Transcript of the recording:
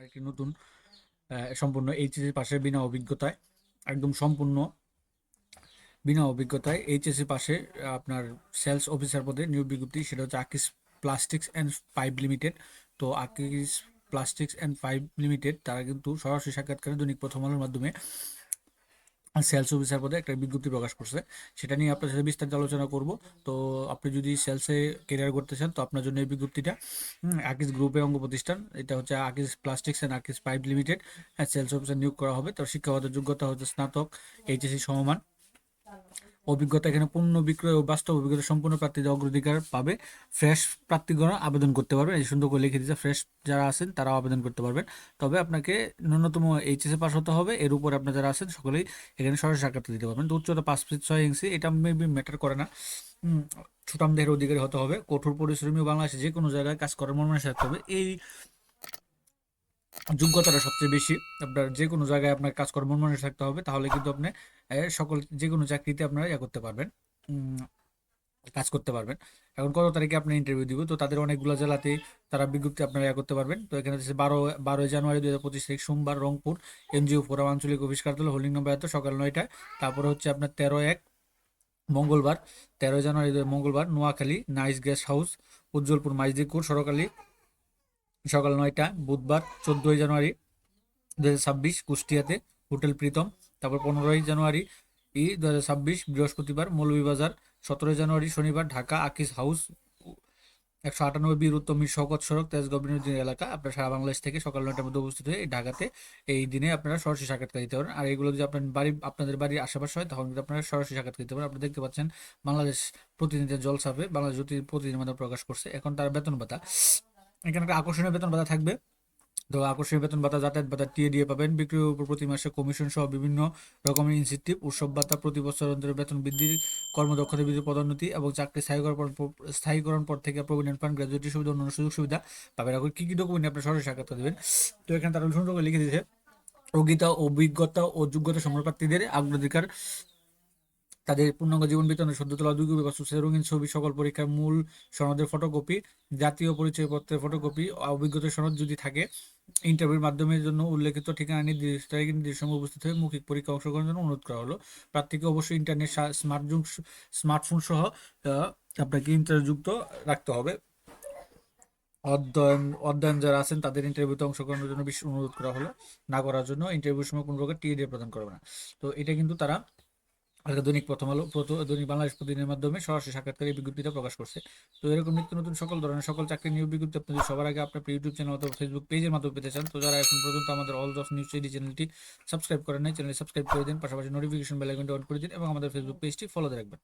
আরেকটি নতুন সম্পূর্ণ এইচএসসি পাশে বিনা অভিজ্ঞতায় এইচএসসি পাশে আপনার সেলস অফিসার পদে নিয়োগ বিজ্ঞপ্তি, সেটা হচ্ছে আকিস প্লাস্টিক্স অ্যান্ড পাইপ লিমিটেড। তো আকিস প্লাস্টিক্স অ্যান্ড পাইপ লিমিটেড তারা কিন্তু সরাসরি সাক্ষাৎকারে দৈনিক প্রথম আলোর মাধ্যমে সেলস অফিসার পদে একটা বিজ্ঞপ্তি প্রকাশ করছে। সেটা নিয়ে আপনার সাথে বিস্তারিত আলোচনা করব। তো আপনি যদি সেলসে কেরিয়ার করতে চান তো আপনার জন্য এই বিজ্ঞপ্তিটা। আকিস গ্রুপের অঙ্গ প্রতিষ্ঠান, এটা হচ্ছে আকিস প্লাস্টিক্স অ্যান্ড আকিস পাইপ লিমিটেড। সেলস অফিসার নিয়োগ করা হবে। তার শিক্ষাগত যোগ্যতা হচ্ছে স্নাতক, এইচএসসি সমমান। অভিজ্ঞতা এখানে পণ্য বিক্রয় ও বাস্তব অভিজ্ঞতা সম্পূর্ণ প্রার্থীদের অগ্রাধিকার পাবে। ফ্রেশ প্রার্থীগণ আবেদন করতে পারবেন, এই সুন্দর করে লিখে দিচ্ছে, ফ্রেশ যারা আছেন তারাও আবেদন করতে পারবেন। তবে আপনাকে ন্যূনতম এইচএসএ পাস হতে হবে। এর উপর আপনার যারা আছেন সকলেই এখানে সরাসরি সাক্ষাৎকার দিতে পারবেন। তো উচ্চতা 5 ফিট 6 ইঞ্চি, এটা মেবি ম্যাটার করে না। সুঠাম দেহের অধিকারী হতে হবে। কঠোর পরিশ্রমী ও বাংলাদেশে যে কোনো জায়গায় কাজ করার মন মানসিকতা থাকতে হবে। এই যোগ্যতাটা সবচেয়ে বেশি। আপনার যে কোনো জায়গায় আপনার কাজ করার মন মানসিকতা থাকতে হবে, তাহলে কিন্তু আপনি সকল যে কোনো চাকরিতে আপনারা করতে পারবেন, কাজ করতে পারবেন। এখন কত তারিখে আপনি ইন্টারভিউ দিব, তো তাদের অনেকগুলো জেলাতেই তারা বিজ্ঞপ্তি আপনারা করতে পারবেন। তো এখানে হচ্ছে 12 জানুয়ারি 2025 তারিখ সোমবার, রংপুর এনজিও ফোরাম আঞ্চলিক অফিস কার্যালয়, হোল্ডিং নম্বর এত, সকাল 9টায়। তারপরে হচ্ছে আপনার 13/1 মঙ্গলবার, 13 জানুয়ারি মঙ্গলবার, Noakhali nice guest house, Ujjwalpur মাইজদিকুর সরকালি, সকাল 9টা। বুধবার 14 জানুয়ারি 2026 কুষ্টিয়াতে হোটেল প্রীতম। তারপর 15 জানুয়ারি 2026 বৃহস্পতিবার মৌলভীবাজার। 17 জানুয়ারি শনিবার ঢাকা আকিস হাউস 198 বীর উত্তম মীর শওকত সড়ক তেজগাঁও বিনোদনী এলাকা। আপনারা সারা বাংলাদেশ থেকে সকাল 9টার মধ্যে উপস্থিত হয়ে এই ঢাকাতে এই দিনে আপনারা সরাসরি সাক্ষাৎকার দিতে পারেন। আর এগুলো যদি আপনাদের বাড়ির আশেপাশে হয় তখন কিন্তু আপনারা সরাসরি সাক্ষাৎকার দিতে পারেন। আপনি দেখতে পাচ্ছেন বাংলাদেশ প্রতিদিনের জলসাপে বাংলাদেশ প্রতিদিনের মাধ্যমে প্রকাশ করছে। এখন তার বেতন ভাতা, এখানে একটা আকর্ষণীয় বেতন ভাতা থাকবে। তো আকর্ষণীয় বেতন ভাতা, যাতায়াত ভাতা, টিএডিএ পাবেন, বিক্রির উপর প্রতি মাসে কমিশন সহ বিভিন্ন রকমের ইনসেন্টিভ, উৎসব ভাতা, প্রতি বছর অন্তরে বেতন বৃদ্ধি, কর্মদক্ষতা বৃদ্ধি, পদোন্নতি এবং চাকরি স্থায়ীকরণ পর থেকে প্রভিডেন্ট ফান্ড, গ্র্যাজুইটি সুবিধা, অন্যান্য সুযোগ সুবিধা পাবেন। এখন কী কী ডকুমেন্ট আপনার সরাসরি সাক্ষাৎকার দেবেন, তো এখানে তারা সুন্দর করে লিখে দিয়েছে। অভিজ্ঞতা ও যোগ্যতা সম্পন্ন প্রার্থীদের অগ্রাধিকার, তাদের পূর্ণাঙ্গ জীবন বৃত্তান্ত, সদ্য তোলা 2 কপি বা রঙিন ছবি, সকল পরীক্ষার মূল সনদের ফটোকপি, জাতীয় পরিচয়পত্রের ফটোকপি, অভিজ্ঞতা সনদ যদি থাকে, ইন্টারভিউর মাধ্যমের জন্য উল্লেখিত ঠিকানা নির্দিষ্ট তারিখে নির্দিষ্ট সময় উপস্থিত হয়ে মৌখিক পরীক্ষা অংশগ্রহণের জন্য অনুরোধ করা হলো। প্রার্থীকে অবশ্যই ইন্টারনেট স্মার্টফোন সহ আপনাকে ইন্টারনেট যুক্ত রাখতে হবে। অধ্যয়ন যারা আছেন তাদের ইন্টারভিউতে অংশগ্রহণের জন্য বিশেষ অনুরোধ করা হলো। না করার জন্য ইন্টারভিউর সময় কোনো প্রকার টিএডিএ প্রদান করবে না। তো এটা কিন্তু তারা দৈনিক প্রথম আলো দৈনিক বাংলাদেশ প্রতিদিনের মাধ্যমে সরাসরি সাক্ষাৎকারের বিজ্ঞপ্তিটা প্রকাশ করছে। তো এরকম নিত্য নতুন সকল ধরনের সকল চাকরি নিয়োগ বিজ্ঞপ্তি আপনি যদি সবার আগে আপনার ইউটিউব চ্যানেল অথবা ফেসবুক পেজের মাধ্যমে পেতে চান, তো যারা এখন পর্যন্ত আমাদের অল জবস নিউজ এই চ্যানেলটি সাবস্ক্রাইব করেন নাই, চ্যানেলটি সাবস্ক্রাইব করে দিন, পাশাপাশি নোটিফিকেশন বেল আইকনটি অন করে দিন এবং আমাদের ফেসবুক পেজটি ফলো রাখবেন।